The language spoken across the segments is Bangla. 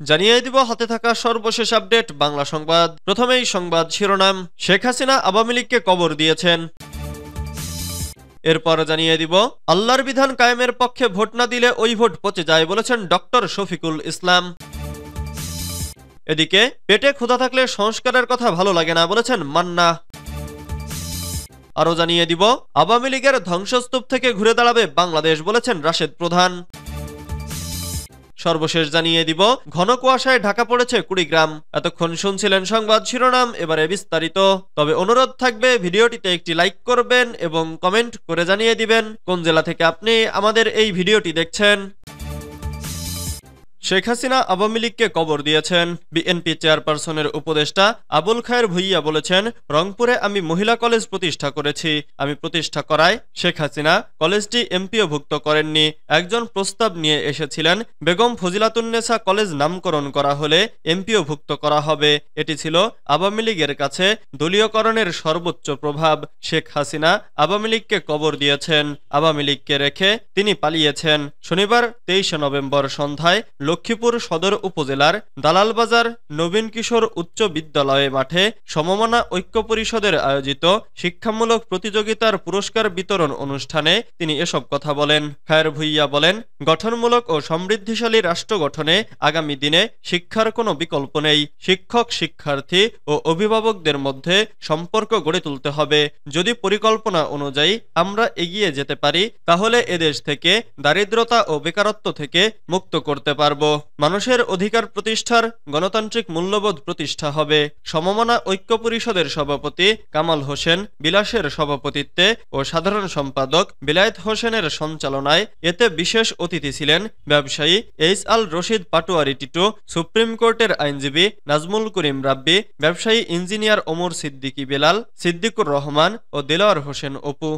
জানিয়ে দিব হাতে থাকা সর্বশেষ আপডেট বাংলা সংবাদ। প্রথমেই সংবাদ শিরোনাম, শেখ হাসিনা আওয়ামী লীগকে কবর দিয়েছেন। এরপর জানিয়ে দিব আল্লাহর বিধান কায়েমের পক্ষে ভোট না দিলে ওই ভোট পচে যায় বলেছেন ডক্টর শফিকুল ইসলাম। এদিকে পেটে ক্ষুধা থাকলে সংস্কারের কথা ভালো লাগে না বলেছেন মান্না। আরো জানিয়ে দিব আওয়ামী লীগের ধ্বংসস্তূপ থেকে ঘুরে দাঁড়াবে বাংলাদেশ বলেছেন রাশেদ প্রধান। সর্বশেষ জানিয়ে দিব ঘন কুয়াশায় ঢাকা পড়েছে কুড়িগ্রাম। এতক্ষণ শুনছিলেন সংবাদ শিরোনাম, এবারে বিস্তারিত। তবে অনুরোধ থাকবে ভিডিওটিতে একটি লাইক করবেন এবং কমেন্ট করে জানিয়ে দিবেন কোন জেলা থেকে আপনি আমাদের এই ভিডিওটি দেখছেন। শেখ হাসিনা আওয়ামী লীগকে কবর দিয়েছেন। বিএনপি চেয়ারপারসনের উপদেষ্টা আবুল খায়ের ভূঁইয়া বলেছেন, রংপুরে আমি মহিলা কলেজ প্রতিষ্ঠা করেছি। আমি প্রতিষ্ঠা করায় শেখ হাসিনা কলেজটি এমপিওভুক্ত করেননি। একজন প্রস্তাব নিয়ে এসেছিলেন বেগম ফজিলাতুন্নেসা কলেজ নামকরণ করা হলে এমপিওভুক্ত করা হবে। এটি ছিল আওয়ামী লীগের কাছে দলীয়করণের সর্বোচ্চ প্রভাব। শেখ হাসিনা আওয়ামী লীগকে কবর দিয়েছেন। আওয়ামী লীগকে রেখে তিনি পালিয়েছেন। শনিবার 23 নভেম্বর সন্ধ্যায় লক্ষ্মীপুর সদর উপজেলার দালালবাজার নবীন কিশোর উচ্চ বিদ্যালয়ে মাঠে সমমনা ঐক্য পরিষদের আয়োজিত শিক্ষামূলক প্রতিযোগিতার পুরস্কার বিতরণ অনুষ্ঠানে তিনি এসব কথা বলেন। খায়ের ভূঁইয়া বলেন, গঠনমূলক ও সমৃদ্ধিশালী রাষ্ট্র গঠনে আগামী দিনে শিক্ষার কোনো বিকল্প নেই। শিক্ষক, শিক্ষার্থী ও অভিভাবকদের মধ্যে সম্পর্ক গড়ে তুলতে হবে। যদি পরিকল্পনা অনুযায়ী আমরা এগিয়ে যেতে পারি তাহলে এদেশ থেকে দারিদ্রতা ও বেকারত্ব থেকে মুক্ত করতে পারব। মানুষের অধিকার প্রতিষ্ঠার গণতান্ত্রিক মূল্যবোধ প্রতিষ্ঠা হবে। সমমনা ঐক্য পরিষদের সভাপতি কামাল হোসেন বিলাসের সভাপতিত্বে ও সাধারণ সম্পাদক বিলায়েত হোসেনের সঞ্চালনায় এতে বিশেষ অতিথি ছিলেন ব্যবসায়ী এইচ আল রশিদ পাটোয়ারি টিটু, সুপ্রিম কোর্টের আইনজীবী নাজমুল করিম রাব্বি, ব্যবসায়ী ইঞ্জিনিয়ার ওমর সিদ্দিকী বেলাল, সিদ্দিকুর রহমান ও দেলোয়ার হোসেন অপু।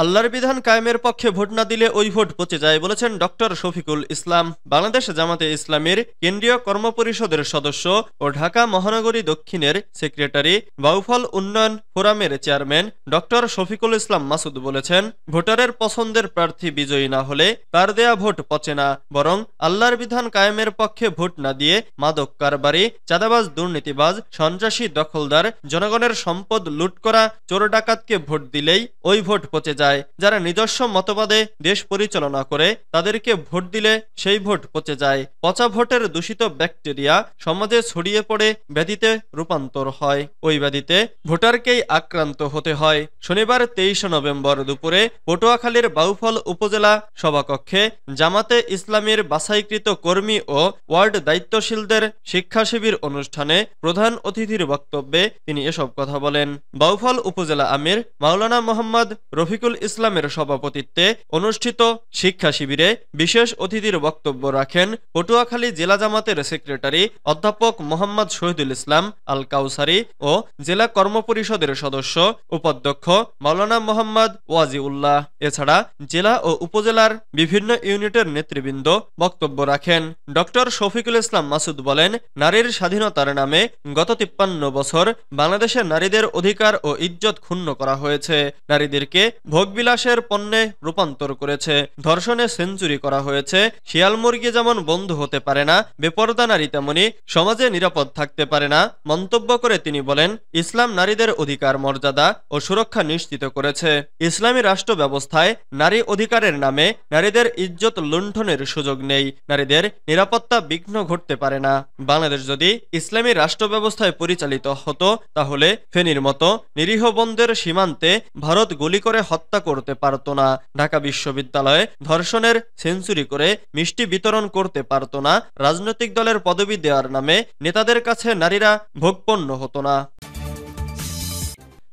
আল্লাহর বিধান কায়েমের পক্ষে ভোট না দিলে ওই ভোট পচে যায় বলেছেন ডক্টর শফিকুল ইসলাম। বাংলাদেশ জামাতে ইসলামীর কেন্দ্রীয় কর্মপরিষদের সদস্য ও ঢাকা মহানগরী দক্ষিণের সেক্রেটারি, বাউফল উন্নয়ন ফোরামের চেয়ারম্যান ডক্টর শফিকুল ইসলাম মাসুদ বলেছেন, ভোটারের পছন্দের প্রার্থী বিজয়ী না হলে তার দেয়া ভোট পচে না, বরং আল্লাহর বিধান কায়েমের পক্ষে ভোট না দিয়ে মাদক কারবারি, চাঁদাবাজ, দুর্নীতিবাজ, সন্ত্রাসী, দখলদার, জনগণের সম্পদ লুট করা চোর ডাকাতকে ভোট দিলেই ওই ভোট পচে যায়। যারা নিজস্ব মতবাদে দেশ পরিচালনা করে তাদেরকে ভোট দিলে সেই ভোট পচে যায়। পচা ভোটের দূষিত ব্যাকটেরিয়া সমাজে ছড়িয়ে পড়ে ব্যাধিতে রূপান্তর হয়। ওই ব্যাধিতে ভোটারকেই আক্রান্ত হতে হয়। শনিবার 23 নভেম্বর দুপুরে পটুয়াখালীর বাউফল উপজেলা সভাকক্ষে জামাতে ইসলামীর বাছাইকৃত কর্মী ও ওয়ার্ড দায়িত্বশীলদের শিক্ষা শিবির অনুষ্ঠানে প্রধান অতিথির বক্তব্যে তিনি এসব কথা বলেন। বাউফল উপজেলা আমির মাওলানা মোহাম্মদ রফিকুল ইসলামের সভাপতিত্বে অনুষ্ঠিত শিক্ষা শিবিরে বিশেষ অতিথির বক্তব্য রাখেন পটুয়াখালী জেলা জামাতের সেক্রেটারি অধ্যাপক মোহাম্মদ শহীদুল ইসলাম আল কাউসারি ও জেলা কর্মপরিষদের সদস্য উপাধ্যক্ষ মাওলানা মোহাম্মদ ওয়াজিউল্লাহ। এছাড়া জেলা ও উপজেলার বিভিন্ন ইউনিটের নেতৃবৃন্দ বক্তব্য রাখেন। ডক্টর শফিকুল ইসলাম মাসুদ বলেন, নারীর স্বাধীনতার নামে গত 53 বছর বাংলাদেশের নারীদের অধিকার ও ইজ্জত ক্ষুণ্ণ করা হয়েছে। নারীদেরকে ভোগবিলাসের পণ্যে রূপান্তর করেছে। ধর্ষণে সেঞ্চুরি করা হয়েছে। শিয়াল মুরগি যেমন বন্ধু হতে পারে না, বেপরদা নারী তেমনি সমাজে নিরাপদ থাকতে পারে না মন্তব্য করে তিনি বলেন, ইসলাম নারীদের অধিকার, মর্যাদা ও সুরক্ষা নিশ্চিত করেছে। ইসলামী রাষ্ট্র ব্যবস্থায় নারী অধিকারের নামে নারীদের ইজ্জত লুণ্ঠনের সুযোগ নেই। নারীদের নিরাপত্তা বিঘ্ন ঘটতে পারে না। বাংলাদেশ যদি ইসলামী রাষ্ট্র ব্যবস্থায় পরিচালিত হতো তাহলে ফেনীর মতো নিরীহ বোনদের সীমান্তে ভারত গুলি করে হত্যা করতে পারত না। ঢাকা বিশ্ববিদ্যালয়ে ধর্ষণের সেঞ্চুরি করে মিষ্টি বিতরণ করতে পারত না। রাজনৈতিক দলের পদবি দেওয়ার নামে নেতাদের কাছে নারীরা ভোগপণ্য হতো না।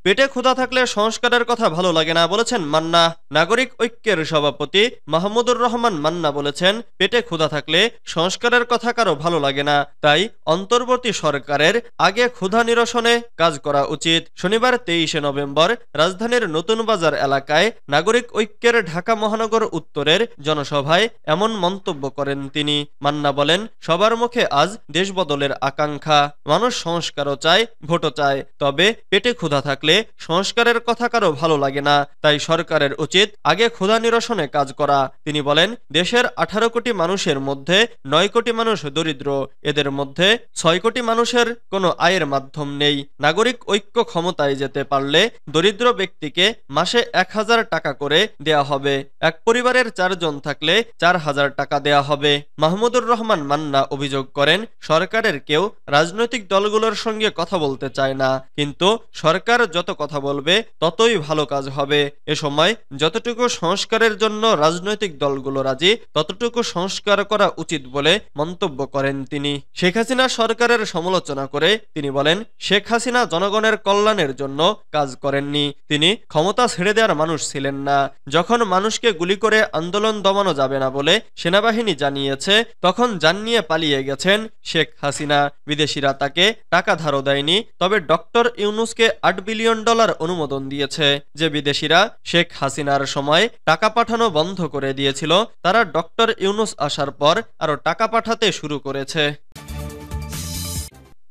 পেটে ক্ষুধা থাকলে সংস্কারের কথা ভালো লাগে না বলেছেন মান্না। নাগরিক ঐক্যের সভাপতি মাহমুদুর রহমান মান্না বলেছেন, পেটে ক্ষুধা থাকলে সংস্কারের কথা কারো ভালো লাগে না, তাই অন্তর্বর্তী সরকারের আগে ক্ষুধা নিরসনে কাজ করা উচিত। শনিবার 23 নভেম্বর রাজধানীর নতুন বাজার এলাকায় নাগরিক ঐক্যের ঢাকা মহানগর উত্তরের জনসভায় এমন মন্তব্য করেন তিনি। মান্না বলেন, সবার মুখে আজ দেশ বদলের আকাঙ্ক্ষা। মানুষ সংস্কারও চায়, ভোটও চায়, তবে পেটে ক্ষুধা থাকলে গেলে সংস্কারের কথা কারো ভালো লাগে না, তাই সরকারের উচিত আগে ক্ষুধা নিরসনে কাজ করা। তিনি বলেন, দেশের 18 কোটি মানুষের মধ্যে 9 কোটি মানুষ দরিদ্র, এদের মধ্যে 6 কোটি মানুষের কোনো আয়ের মাধ্যম নেই। নাগরিক ঐক্য ক্ষমতায় যেতে পারলে দরিদ্র ব্যক্তিকে মাসে 1000 টাকা করে দেয়া হবে, এক পরিবারের 4 জন থাকলে 4000 টাকা দেয়া হবে। মাহমুদুর রহমান মান্না অভিযোগ করেন, সরকারের কেউ রাজনৈতিক দলগুলোর সঙ্গে কথা বলতে চায় না, কিন্তু সরকার যত কথা বলবে ততই ভালো কাজ হবে। এ সময় যতটুকু সংস্কারের জন্য রাজনৈতিক দলগুলো রাজি, ততটুকু সংস্কার করা উচিত বলে মন্তব্য করেন তিনি। শেখ হাসিনা সরকারের সমালোচনা করে তিনি বলেন, শেখ হাসিনা জনগণের কল্যাণের জন্য কাজ করেননি, তিনি ক্ষমতা ছেড়ে দেওয়ার মানুষ ছিলেন না। যখন মানুষকে গুলি করে আন্দোলন দমানো যাবে না বলে সেনাবাহিনী জানিয়েছে, তখন যান নিয়ে পালিয়ে গেছেন শেখ হাসিনা। বিদেশিরা তাকে টাকা ধারও দেয়নি, তবে ডক্টর ইউনূসকে $8 বিলিয়ন অনুমোদন দিয়েছে। যে বিদেশিরা শেখ হাসিনার সময় টাকা পাঠানো বন্ধ করে দিয়েছিল, তারা ডক্টর ইউনূস আসার পর আরো টাকা পাঠাতে শুরু করেছে।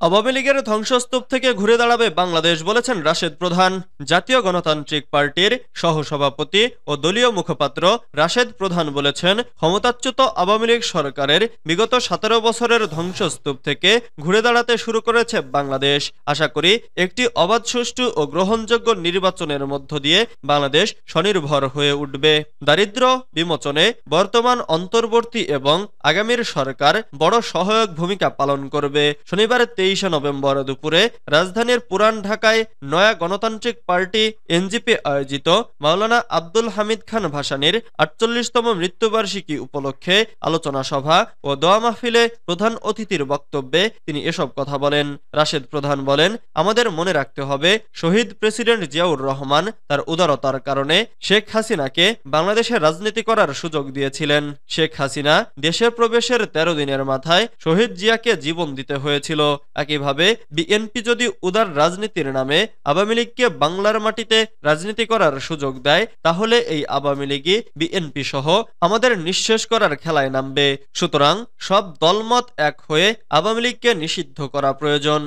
আওয়ামী লীগের ধ্বংসস্তূপ থেকে ঘুরে দাঁড়াবে বাংলাদেশ বলেছেন রাশেদ প্রধান। জাতীয় গণতান্ত্রিক পার্টির সহসভাপতি ও দলীয় মুখপাত্র রাশেদ প্রধান বলেছেন, ক্ষমতাচ্যুত আওয়ামী লীগ সরকারের বিগত 17 বছরের ধ্বংসস্তূপ থেকে ঘুরে দাঁড়াতে শুরু করেছে বাংলাদেশ। আশা করি একটি অবাধ, সুষ্ঠু ও গ্রহণযোগ্য নির্বাচনের মধ্য দিয়ে বাংলাদেশ স্বনির্ভর হয়ে উঠবে। দারিদ্র্য বিমোচনে বর্তমান, অন্তর্বর্তী এবং আগামীর সরকার বড় সহায়ক ভূমিকা পালন করবে। শনিবার 23 নভেম্বর দুপুরে রাজধানীর পুরান ঢাকায় নয়া গণতান্ত্রিক পার্টি এনজিপি আয়োজিত মাওলানা আব্দুল হামিদ খান ভাসানীর 48তম মৃত্যুবার্ষিকী উপলক্ষে আলোচনা সভা ও দোয়া মাহফিলে প্রধান অতিথির বক্তব্যে তিনি এসব কথা বলেন। রাশেদ প্রধান বলেন, আমাদের মনে রাখতে হবে, শহীদ প্রেসিডেন্ট জিয়াউর রহমান তার উদারতার কারণে শেখ হাসিনাকে বাংলাদেশের রাজনীতি করার সুযোগ দিয়েছিলেন। শেখ হাসিনা দেশে প্রবেশের 13 দিনের মাথায় শহীদ জিয়াকে জীবন দিতে হয়েছিল। একইভাবে বিএনপি যদি উদার রাজনীতির নামে আওয়ামী লীগকে বাংলার মাটিতে রাজনীতি করার সুযোগ দেয়, তাহলে এই আওয়ামী লীগই বিএনপি সহ আমাদের নিঃশেষ করার খেলায় নামবে। সুতরাং সব দলমত এক হয়ে আওয়ামী লীগকে নিষিদ্ধ করা প্রয়োজন।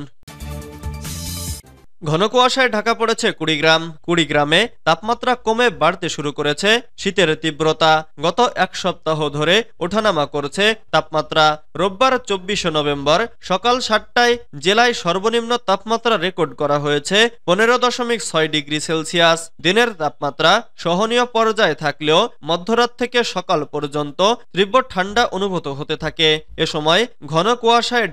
ঘন কুয়াশায় ঢাকা পড়েছে কুড়িগ্রামে তাপমাত্রা কমে বাড়তে শুরু করেছে শীতের তীব্রতা। গত এক সপ্তাহ ধরে ওঠানামা করছে তাপমাত্রা। রোববার 24 নভেম্বর সকাল 7টায় জেলায় সর্বনিম্ন তাপমাত্রা রেকর্ড করা হয়েছে 15.6 ডিগ্রি সেলসিয়াস। দিনের তাপমাত্রা সহনীয় পর্যায়ে থাকলেও মধ্যরাত থেকে সকাল পর্যন্ত তীব্র ঠান্ডা অনুভূত হতে থাকে। এ সময় ঘন কুয়াশায়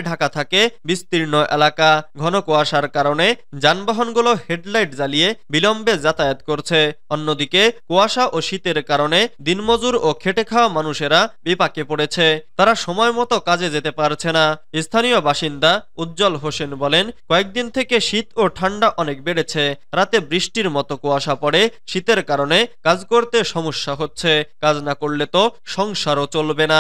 ঢাকা থাকে বিস্তীর্ণ এলাকা। ঘন কুয়াশার কারণে যানবাহনগুলো হেডলাইট জ্বালিয়ে বিলম্বে যাতায়াত করছে। অন্যদিকে কুয়াশা ও শীতের কারণে দিনমজুর ও খেটে খাওয়া মানুষেরা বিপাকে পড়েছে, তারা সময় মতো কাজে যেতে পারছে না। স্থানীয় বাসিন্দা উজ্জ্বল হোসেন বলেন, কয়েকদিন থেকে শীত ও ঠান্ডা অনেক বেড়েছে, রাতে বৃষ্টির মতো কুয়াশা পড়ে, শীতের কারণে কাজ করতে সমস্যা হচ্ছে, কাজ না করলে তো সংসারও চলবে না।